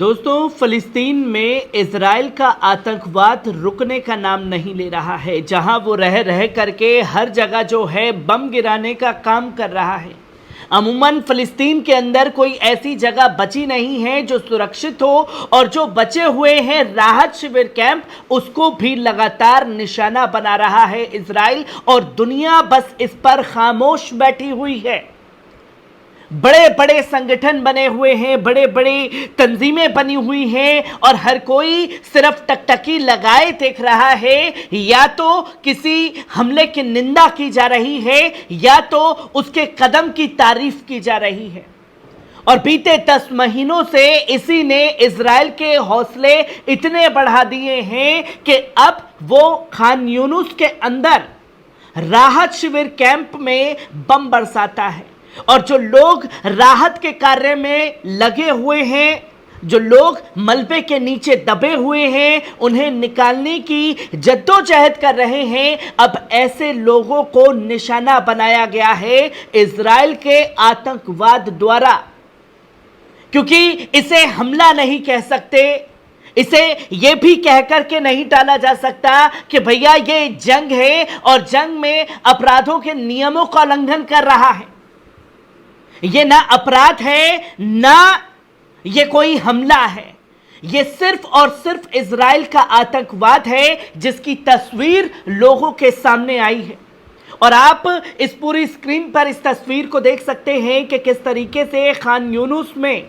दोस्तों, फिलिस्तीन में इजराइल का आतंकवाद रुकने का नाम नहीं ले रहा है। जहां वो रह रह करके हर जगह जो है बम गिराने का काम कर रहा है। अमूमन फिलिस्तीन के अंदर कोई ऐसी जगह बची नहीं है जो सुरक्षित हो, और जो बचे हुए हैं राहत शिविर कैंप, उसको भी लगातार निशाना बना रहा है इजराइल, और दुनिया बस इस पर खामोश बैठी हुई है। बड़े बड़े संगठन बने हुए हैं, बड़े बड़े तंजीमें बनी हुई हैं, और हर कोई सिर्फ टकटकी लगाए देख रहा है। या तो किसी हमले की निंदा की जा रही है, या तो उसके कदम की तारीफ की जा रही है। और बीते 10 महीनों से इसी ने इजराइल के हौसले इतने बढ़ा दिए हैं कि अब वो खान यूनुस के अंदर राहत शिविर कैंप में बम बरसाता है। और जो लोग राहत के कार्य में लगे हुए हैं, जो लोग मलबे के नीचे दबे हुए हैं, उन्हें निकालने की जद्दोजहद कर रहे हैं, अब ऐसे लोगों को निशाना बनाया गया है इजराइल के आतंकवाद द्वारा। क्योंकि इसे हमला नहीं कह सकते, इसे यह भी कहकर के नहीं टाला जा सकता कि भैया ये जंग है और जंग में अपराधों के नियमों का उल्लंघन कर रहा है। ये ना अपराध है, ना ये कोई हमला है। ये सिर्फ और सिर्फ इजराइल का आतंकवाद है जिसकी तस्वीर लोगों के सामने आई है। और आप इस पूरी स्क्रीन पर इस तस्वीर को देख सकते हैं कि किस तरीके से खान यूनुस में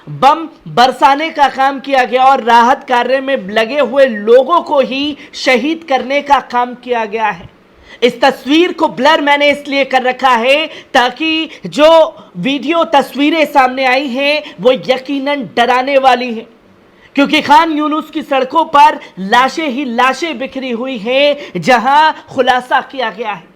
बम बरसाने का काम किया गया और राहत कार्य में लगे हुए लोगों को ही शहीद करने का काम किया गया है। इस तस्वीर को ब्लर मैंने इसलिए कर रखा है ताकि जो वीडियो तस्वीरें सामने आई हैं वो यकीनन डराने वाली हैं। क्योंकि खान यूनुस की सड़कों पर लाशें ही लाशें बिखरी हुई हैं, जहां खुलासा किया गया है,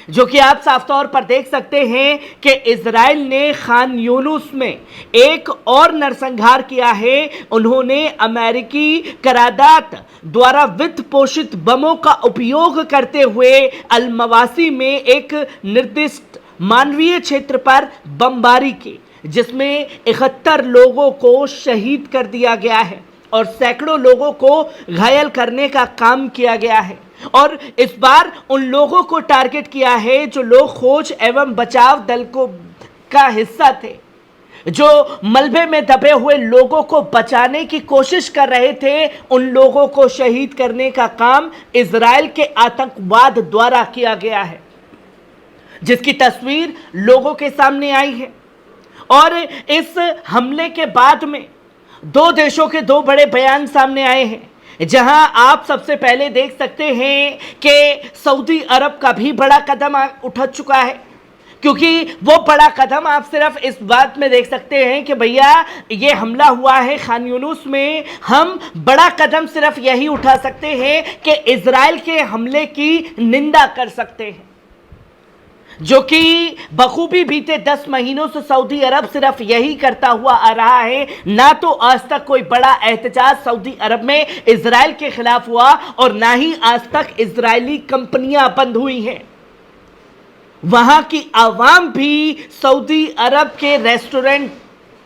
जो कि आप साफ तौर पर देख सकते हैं कि इजराइल ने खान यूनुस में एक और नरसंहार किया है। उन्होंने अमेरिकी करारदाद द्वारा वित्त पोषित बमों का उपयोग करते हुए अल-मवासी में एक निर्दिष्ट मानवीय क्षेत्र पर बमबारी की, जिसमें 71 लोगों को शहीद कर दिया गया है और सैकड़ों लोगों को घायल करने का काम किया गया है। और इस बार उन लोगों को टारगेट किया है जो लोग खोज एवं बचाव दल का हिस्सा थे, जो मलबे में दबे हुए लोगों को बचाने की कोशिश कर रहे थे। उन लोगों को शहीद करने का काम इजराइल के आतंकवाद द्वारा किया गया है, जिसकी तस्वीर लोगों के सामने आई है। और इस हमले के बाद में दो देशों के दो बड़े बयान सामने आए हैं, जहां आप सबसे पहले देख सकते हैं कि सऊदी अरब का भी बड़ा कदम उठा चुका है। क्योंकि वो बड़ा कदम आप सिर्फ इस बात में देख सकते हैं कि भैया ये हमला हुआ है खान यूनुस में, हम बड़ा कदम सिर्फ यही उठा सकते हैं कि इजराइल के हमले की निंदा कर सकते हैं, जो कि बखूबी बीते 10 महीनों से सऊदी अरब सिर्फ यही करता हुआ आ रहा है। ना तो आज तक कोई बड़ा एहतजाज सऊदी अरब में इजराइल के खिलाफ हुआ, और ना ही आज तक इजरायली कंपनियां बंद हुई हैं। वहां की आवाम भी सऊदी अरब के रेस्टोरेंट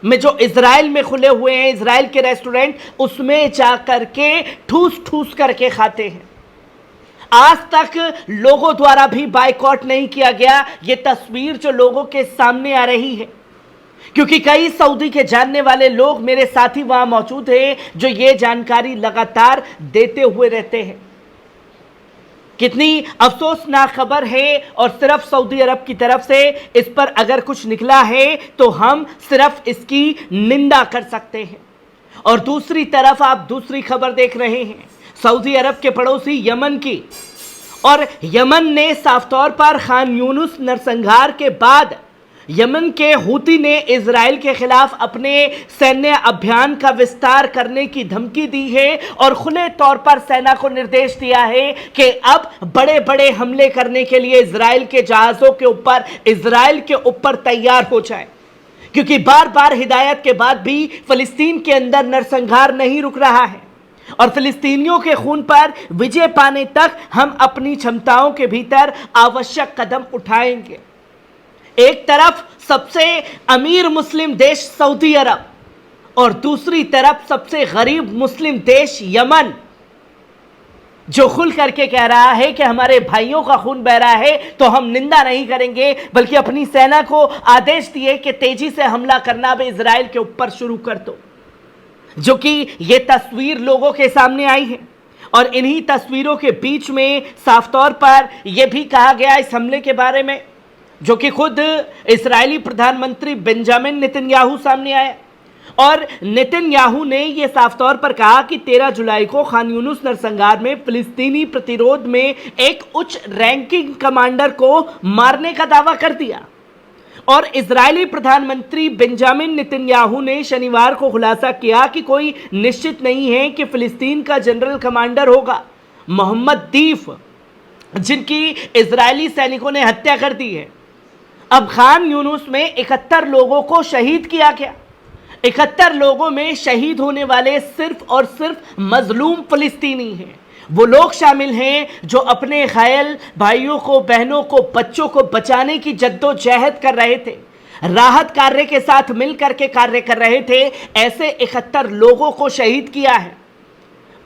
में जो इजराइल में खुले हुए हैं, इजराइल के रेस्टोरेंट, उसमें जाकर के ठूस ठूस करके खाते हैं। आज तक लोगों द्वारा भी बायकॉट नहीं किया गया। ये तस्वीर जो लोगों के सामने आ रही है, क्योंकि कई सऊदी के जानने वाले लोग मेरे साथी वहां मौजूद हैं जो ये जानकारी लगातार देते हुए रहते हैं। कितनी अफसोसनाक खबर है, और सिर्फ सऊदी अरब की तरफ से इस पर अगर कुछ निकला है तो हम सिर्फ इसकी निंदा कर सकते हैं। और दूसरी तरफ आप दूसरी खबर देख रहे हैं सऊदी अरब के पड़ोसी यमन की। और यमन ने साफ तौर पर खान यूनुस नरसंहार के बाद यमन के हूती ने इजराइल के खिलाफ अपने सैन्य अभियान का विस्तार करने की धमकी दी है, और खुले तौर पर सेना को निर्देश दिया है कि अब बड़े बड़े हमले करने के लिए इजराइल के जहाज़ों के ऊपर, इजराइल के ऊपर तैयार हो जाए। क्योंकि बार बार हिदायत के बाद भी फिलिस्तीन के अंदर नरसंहार नहीं रुक रहा है, और फिलिस्तीनियों के खून पर विजय पाने तक हम अपनी क्षमताओं के भीतर आवश्यक कदम उठाएंगे। एक तरफ सबसे अमीर मुस्लिम देश सऊदी अरब, और दूसरी तरफ सबसे गरीब मुस्लिम देश यमन, जो खुल करके कह रहा है कि हमारे भाइयों का खून बह रहा है तो हम निंदा नहीं करेंगे, बल्कि अपनी सेना को आदेश दिए कि तेजी से हमला करना अब इजराइल के ऊपर शुरू कर दो। जो कि ये तस्वीर लोगों के सामने आई है और इन्हीं तस्वीरों के बीच में साफ तौर पर यह भी कहा गया इस हमले के बारे में, जो कि खुद इजरायली प्रधानमंत्री बेंजामिन नेतन्याहू सामने आया। और नेतन्याहू ने यह साफ तौर पर कहा कि 13 जुलाई को खान यूनुस नरसंहार में फिलिस्तीनी प्रतिरोध में एक उच्च रैंकिंग कमांडर को मारने का दावा कर दिया। और इजरायली प्रधानमंत्री बेंजामिन नेतन्याहू ने शनिवार को खुलासा किया कि कोई निश्चित नहीं है कि फिलिस्तीन का जनरल कमांडर होगा मोहम्मद दीफ, जिनकी इजरायली सैनिकों ने हत्या कर दी है। अब खान यूनुस में 71 लोगों को शहीद किया गया। 71 लोगों में शहीद होने वाले सिर्फ और सिर्फ मजलूम फिलिस्तीनी हैं। वो लोग शामिल हैं जो अपने घायल भाइयों को, बहनों को, बच्चों को बचाने की जद्दोजहद कर रहे थे, राहत कार्य के साथ मिलकर के कार्य कर रहे थे। ऐसे 71 लोगों को शहीद किया है।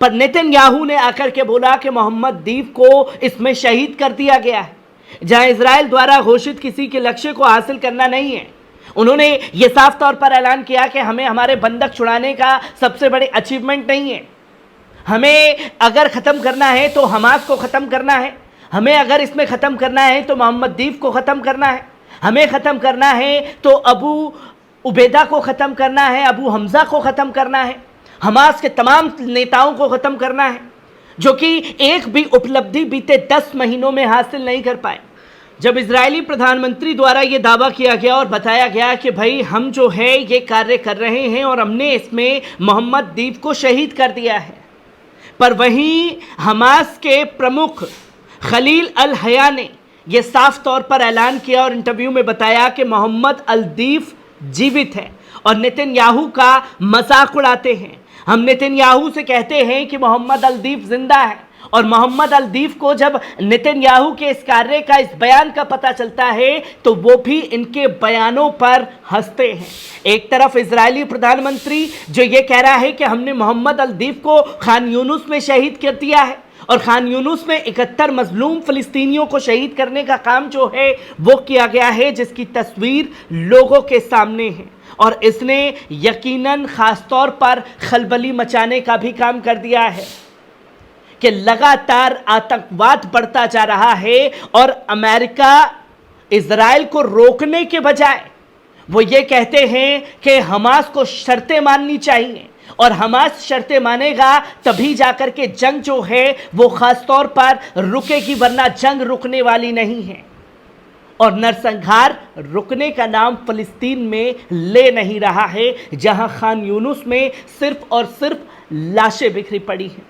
पर नेतन्याहू ने आकर के बोला कि मोहम्मद दीफ को इसमें शहीद कर दिया गया है, जहां इजराइल द्वारा घोषित किसी के लक्ष्य को हासिल करना नहीं है। उन्होंने यह साफ तौर पर ऐलान किया कि हमें हमारे बंधक छुड़ाने का सबसे बड़े अचीवमेंट नहीं है। हमें अगर ख़त्म करना है तो हमास को ख़त्म करना है, हमें अगर इसमें ख़त्म करना है तो मोहम्मद दीफ को ख़त्म करना है, हमें ख़त्म करना है तो अबू उबैदा को ख़त्म करना है, अबू हमज़ा को ख़त्म करना है, हमास के तमाम नेताओं को ख़त्म करना है, जो कि एक भी उपलब्धि बीते 10 महीनों में हासिल नहीं कर पाए। जब इजरायली प्रधानमंत्री द्वारा ये दावा किया गया और बताया गया कि भाई हम जो है ये कार्य कर रहे हैं और हमने इसमें मोहम्मद दीफ को शहीद कर दिया है, पर वहीं हमास के प्रमुख खलील अल हया ने यह साफ तौर पर ऐलान किया और इंटरव्यू में बताया कि मोहम्मद अल दीफ जीवित है और नेतन्याहू का मजाक उड़ाते हैं। हम नेतन्याहू से कहते हैं कि मोहम्मद अल दीफ जिंदा है, और मोहम्मद अल दीफ को जब नेतन्याहू के इस कार्य का, इस बयान का पता चलता है तो वो भी इनके बयानों पर हंसते हैं। एक तरफ इजरायली प्रधानमंत्री जो ये कह रहा है कि हमने मोहम्मद अल दीफ को खान यूनुस में शहीद कर दिया है, और खान यूनुस में 71 मजलूम फिलिस्तीनियों को शहीद करने का काम जो है वो किया गया है, जिसकी तस्वीर लोगों के सामने है। और इसने यकीनन खासतौर पर खलबली मचाने का भी काम कर दिया है कि लगातार आतंकवाद बढ़ता जा रहा है और अमेरिका इजराइल को रोकने के बजाय वो ये कहते हैं कि हमास को शर्तें माननी चाहिए, और हमास शर्तें मानेगा तभी जाकर के जंग जो है वो खास तौर पर रुकेगी, वरना जंग रुकने वाली नहीं है। और नरसंहार रुकने का नाम फिलिस्तीन में ले नहीं रहा है, जहां खान यूनुस में सिर्फ और सिर्फ लाशें बिखरी पड़ी हैं।